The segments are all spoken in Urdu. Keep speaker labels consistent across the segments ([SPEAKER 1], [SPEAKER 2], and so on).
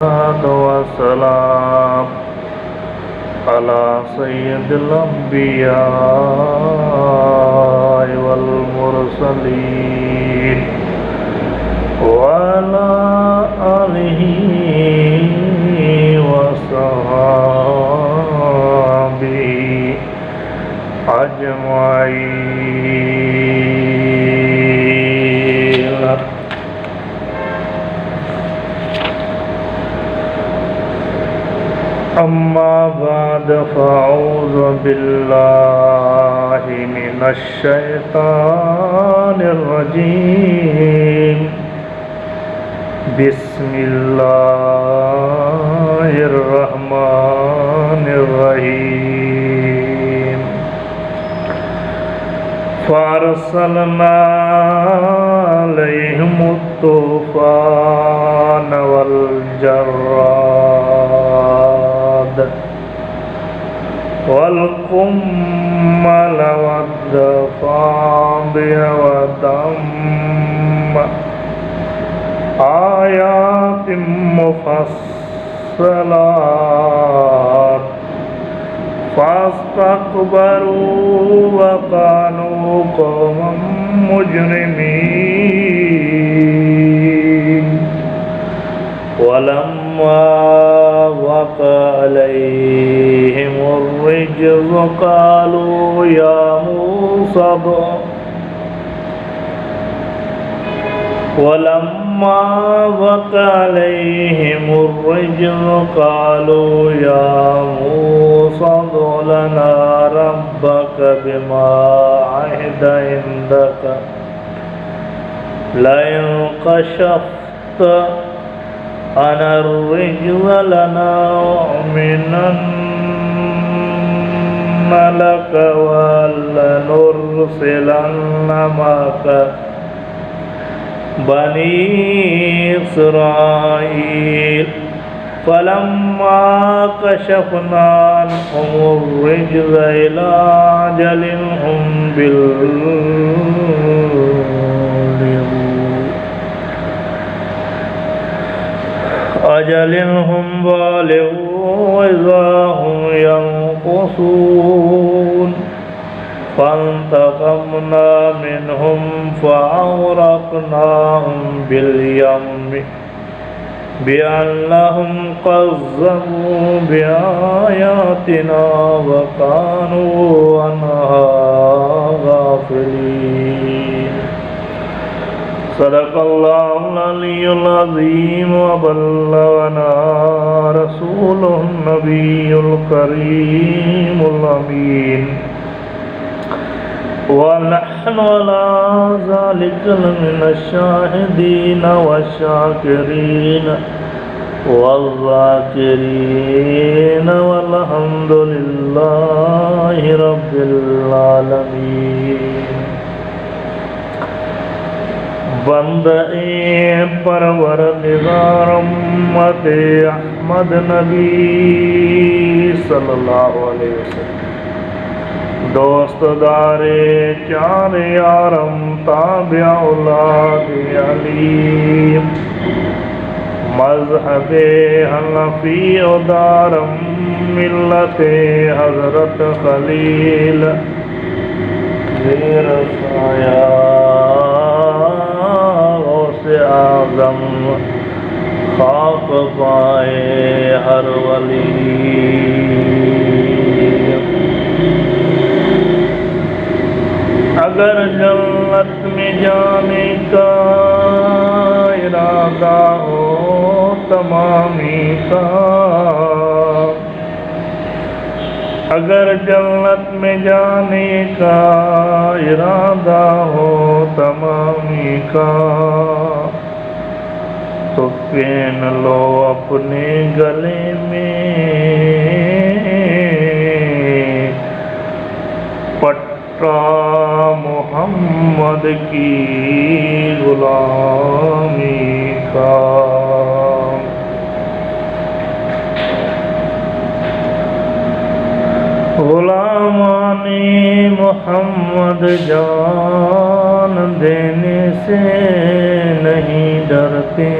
[SPEAKER 1] والسلام على سيد الأنبياء والمرسلين وعلى آله وصحبه أجمعين. أما بعد فأعوذ بالله من الشيطان الرجيم. بسم الله الرحمن الرحيم. فأرسلنا عليهم الطوفان والجراد والقمل والضفادع والدم آيات مفصلات فاستكبروا وكانوا قوما مجرمين. ولما وقع عليهم الرجز قالوا يا موسى ولما وقع عليهم الرجز قالوا يا موسى ادع لنا ربك بما عهد عندك لئن كشفت عنا الرجز لنؤمنن لك ولنرسلن معك بني إسرائيل. فلما كشفنا عنهم الرجز إلى أجل هم بالغوا إذا هم ينكثون. فانتقمنا منهم فأغرقناهم باليم بأنهم كذبوا بآياتنا وكانوا عنها غافلين. صدق الله العلي العظيم وبلغنا رسوله النبي الكريم الأمين. ونحن على ذلك لمن الشاهدين والشاكرين والذاكرين والحمد لله رب العالمين. بندے پروردگار امت احمد نبی صلی اللہ علیہ وسلم، دوست دار چار یارم تابع اولاد علی، مذہب حنفی دارم ملت حضرت خلیل، زیر سایہ غوث اعظم خاک پائے ہر ولی. اگر جنت میں جانے کا ارادہ ہو تمامی کا، اگر جنت میں جانے کا ارادہ ہو تمامی کا، تو پہن لو اپنے گلے میں پٹا محمد کی غلامی کا. غلامان محمد جان دینے سے نہیں ڈرتے،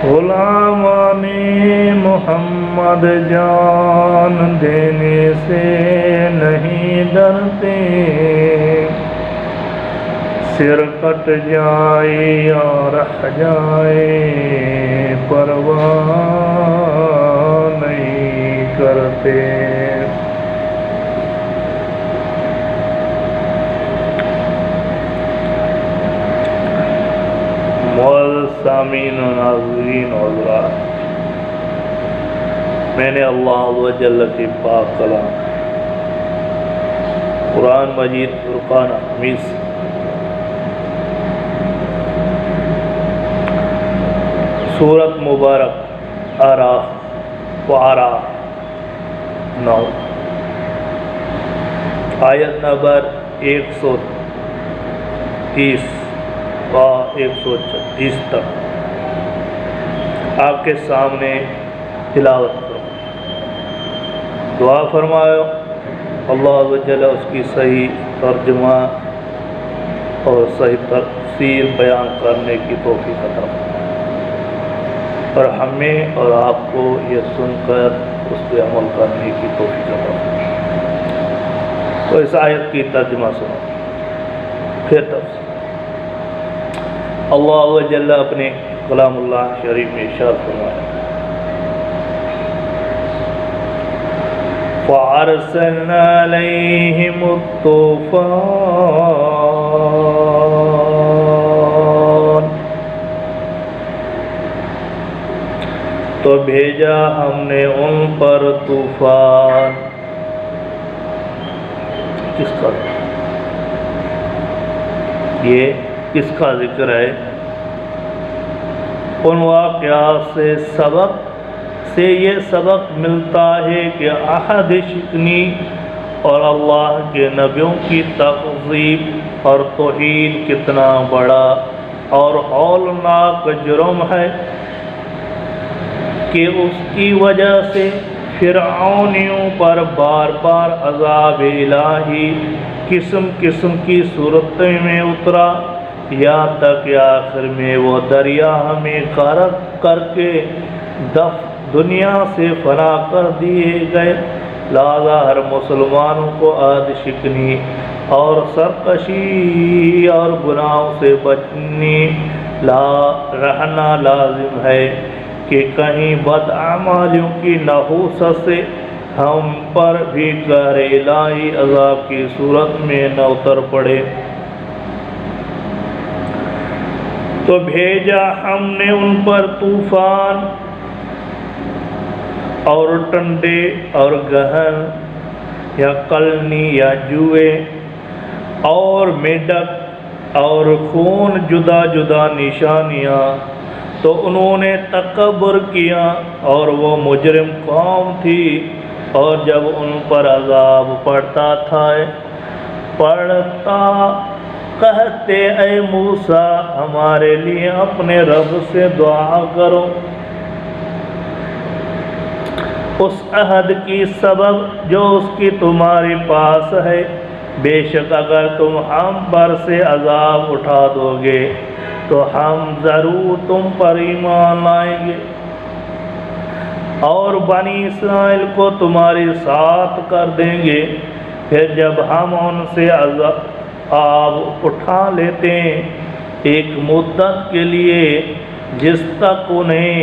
[SPEAKER 1] غلامان محمد جان دینے سے نہیں ڈرتے، سر کٹ جائے یا رہ جائے پرواہ نہیں کرتے۔ معزز سامعین و ناظرین و حضرات، میں نے اللہ عز و جل کی پاک کلام قرآن مجید فرقان حمید سے سورت مبارک آراف و آراف 9 آیت نمبر 130 و 136 تک آپ کے سامنے تلاوت کروں، دعا فرماؤ اللہ عز و جل اس کی صحیح ترجمہ اور صحیح تفسیر بیان کرنے کی توفیق عطا فرمائے، اور ہمیں اور آپ کو یہ سن کر اس پہ عمل کرنے کی توفیق عطا فرمائے۔ تو اس آیت کی ترجمہ سنو، پھر تفسیر۔ اللہ عز و جل اپنے کلام اللہ شریف میں ارشاد فرمایا، فَأَرْسَلْنَا عَلَيْهِمُ الطُّوفَانَ، تو بھیجا ہم نے ان پر طوفان۔ کس کا؟ یہ کس کا ذکر ہے؟ ان واقعات سے یہ سبق ملتا ہے کہ عہد شکنی اور اللہ کے نبیوں کی تکذیب اور توہین کتنا بڑا اور ہولناک جرم ہے، کہ اس کی وجہ سے فرعونیوں پر بار بار عذاب الہی قسم قسم کی صورتیں میں اترا، یہاں تک کہ آخر میں وہ دریا ہمیں غرق کر کے دنیا سے فنا کر دیے گئے۔ لہذا ہر مسلمانوں کو عہد شکنی اور سرکشی اور گناہوں سے بچنی رہنا لازم ہے، کہ کہیں بدعمالیوں کی نحوست سے ہم پر بھی قہر الہی عذاب کی صورت میں نہ اتر پڑے۔ تو بھیجا ہم نے ان پر طوفان اور ٹنڈے اور گہن یا قلنی یا جوئے اور میڈک اور خون، جدا جدا نشانیاں، تو انہوں نے تکبر کیا اور وہ مجرم قوم تھی، اور جب ان پر عذاب پڑتا تھا کہتے اے موسیٰ ہمارے لیے اپنے رب سے دعا کرو اس عہد کی سبب جو اس کی تمہارے پاس ہے، بے شک اگر تم ہم پر سے عذاب اٹھا دو گے تو ہم ضرور تم پر ایمان لائیں گے، اور بنی اسرائیل کو تمہارے ساتھ کر دیں گے۔ پھر جب ہم ان سے عذاب اٹھا لیتے ہیں ایک مدت کے لیے جس تک انہیں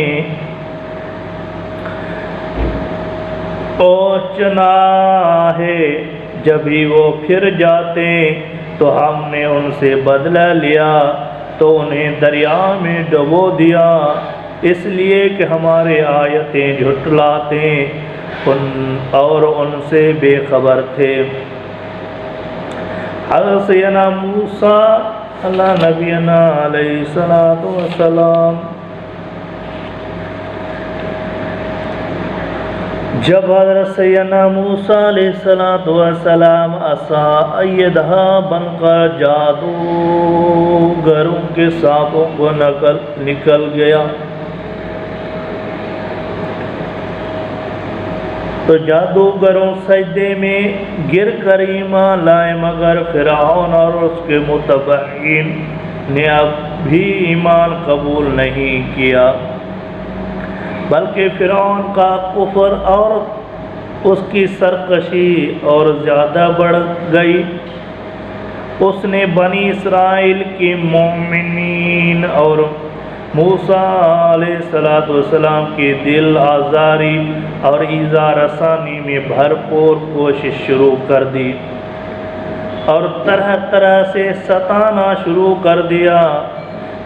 [SPEAKER 1] پہنچنا ہے، جب ہی وہ پھر جاتے تو ہم نے ان سے بدلہ لیا، تو انہیں دریا میں ڈبو دیا، اس لیے کہ ہمارے آیتیں جھٹلاتے اور ان سے بے خبر تھے۔ حضرت سیدنا موسیٰ اللہ نبینا علیہ السلام جب حضرت سیدنا موسیٰ علیہ السلام عصا ایدھا بن کر جادوگروں کے سانپوں کو نکل گیا، تو جادوگروں سجدے میں گر کر ایمان لائے، مگر فرعون اور اس کے متبعین نے اب بھی ایمان قبول نہیں کیا۔ بلکہ فرعون کا کفر اور اس کی سرکشی اور زیادہ بڑھ گئی۔ اس نے بنی اسرائیل کی مومنین اور موسیٰ علیہ السلام کی دل آزاری اور ایذا رسانی میں بھرپور کوشش شروع کر دی اور طرح طرح سے ستانا شروع کر دیا۔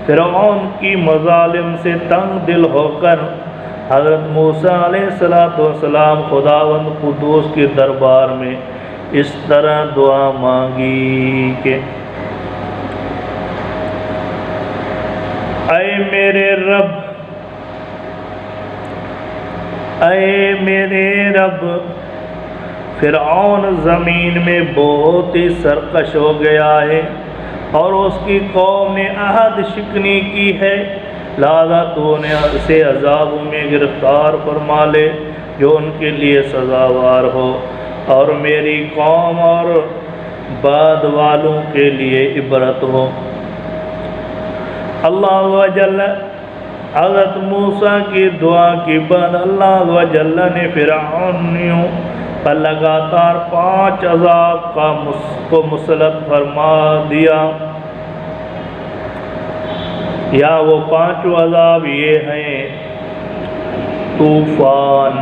[SPEAKER 1] فرعون کی مظالم سے تنگ دل ہو کر حضرت موسیٰ علیہ السلام خداوند قدوس کے دربار میں اس طرح دعا مانگی کہ اے میرے رب، فرعون زمین میں بہت ہی سرکش ہو گیا ہے اور اس کی قوم نے عہد شکنی کی ہے، لہذا تو نے اسے عذابوں میں گرفتار فرما لے جو ان کے لیے سزاوار ہو، اور میری قوم اور بعد والوں کے لیے عبرت ہو۔ اللہ جل حضرت موسیٰ کی دعا کے بعد اللہ جل نے فرعونیوں پر لگاتار 5 عذاب کو مسلط فرما دیا۔ یا وہ 5 عذاب یہ ہیں: طوفان،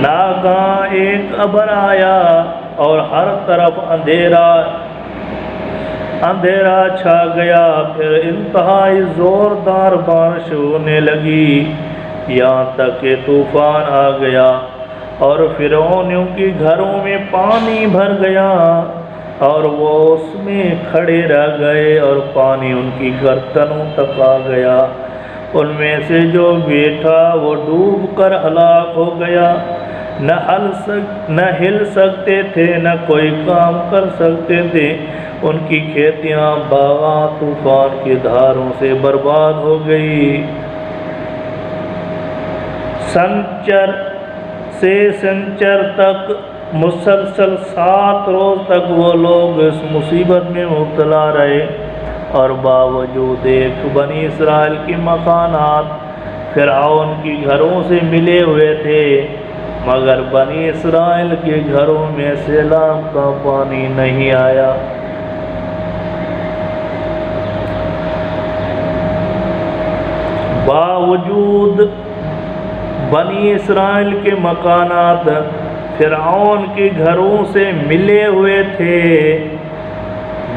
[SPEAKER 1] ناگہاں ایک ابر آیا اور ہر طرف اندھیرا چھا گیا، پھر انتہائی زوردار بارش ہونے لگی یہاں تک کہ طوفان آ گیا اور فرعونیوں کے گھروں میں پانی بھر گیا اور وہ اس میں کھڑے رہ گئے اور پانی ان کی گردنوں تک آ گیا۔ ان میں سے جو بیٹھا وہ ڈوب کر ہلاک ہو گیا، نہ ہل سکتے تھے، نہ کوئی کام کر سکتے تھے۔ ان کی کھیتیاں باغاں طوفان کی دھاروں سے برباد ہو گئی۔ سنچر سے سنچر تک مسلسل 7 روز تک وہ لوگ اس مصیبت میں مبتلا رہے، اور باوجود ایک بنی اسرائیل کے مکانات فرعون کی گھروں سے ملے ہوئے تھے، مگر بنی اسرائیل کے گھروں میں سیلاب کا پانی نہیں آیا۔ باوجود بنی اسرائیل کے مکانات فرعون کے گھروں سے ملے ہوئے تھے،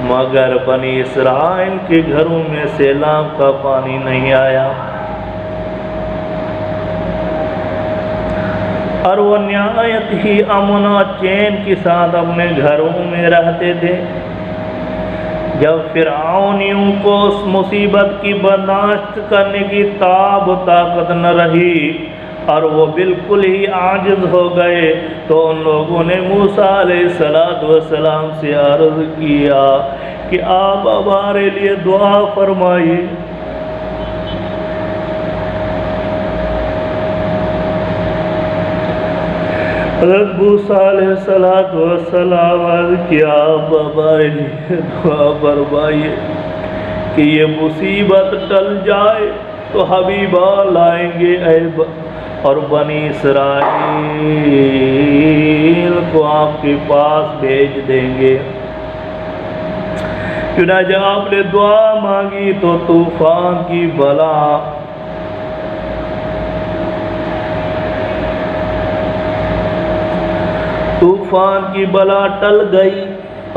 [SPEAKER 1] مگر بنی اسرائیل کے گھروں میں سیلاب کا پانی نہیں آیا، اور وہ نہایت ہی امن و چین کے ساتھ اپنے گھروں میں رہتے تھے۔ جب فرعونیوں کو اس مصیبت کی برداشت کرنے کی تاب و طاقت نہ رہی اور وہ بالکل ہی عاجز ہو گئے، تو ان لوگوں نے موسیٰ علیہ السلام سے عرض کیا کہ آپ ہمارے لیے دعا فرمائیے۔ حضرت موسیٰ علیہ السلام عرض کیا، آپ ہمارے لیے دعا فرمائیے کہ یہ مصیبت ٹل جائے تو حبیبہ لائیں گے اور بنی اسرائیل کو آپ کے پاس بھیج دیں گے۔ چنانچہ آپ نے دعا مانگی تو طوفان کی بلا ٹل گئی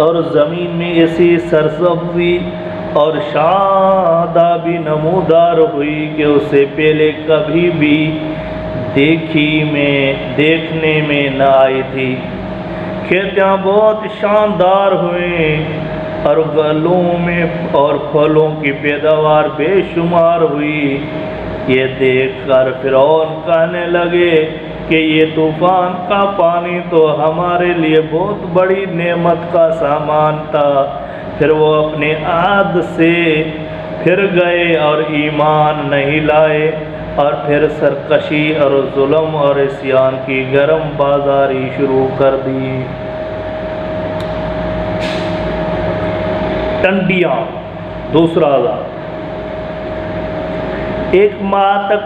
[SPEAKER 1] اور زمین میں ایسی سرسبزی اور شادابی نمودار ہوئی کہ اس سے پہلے کبھی بھی دیکھنے میں نہ آئی تھی۔ کھیتیاں بہت شاندار ہوئیں اور گلوں میں اور پھلوں کی پیداوار بے شمار ہوئی۔ یہ دیکھ کر فرعون کہنے لگے کہ یہ طوفان کا پانی تو ہمارے لیے بہت بڑی نعمت کا سامان تھا۔ پھر وہ اپنے عہد سے پھر گئے اور ایمان نہیں لائے، اور پھر سرکشی اور ظلم اور عصیان کی گرم بازاری شروع کر دی۔ ٹنڈیاں، دوسرا عذاب۔ 1 ماہ تک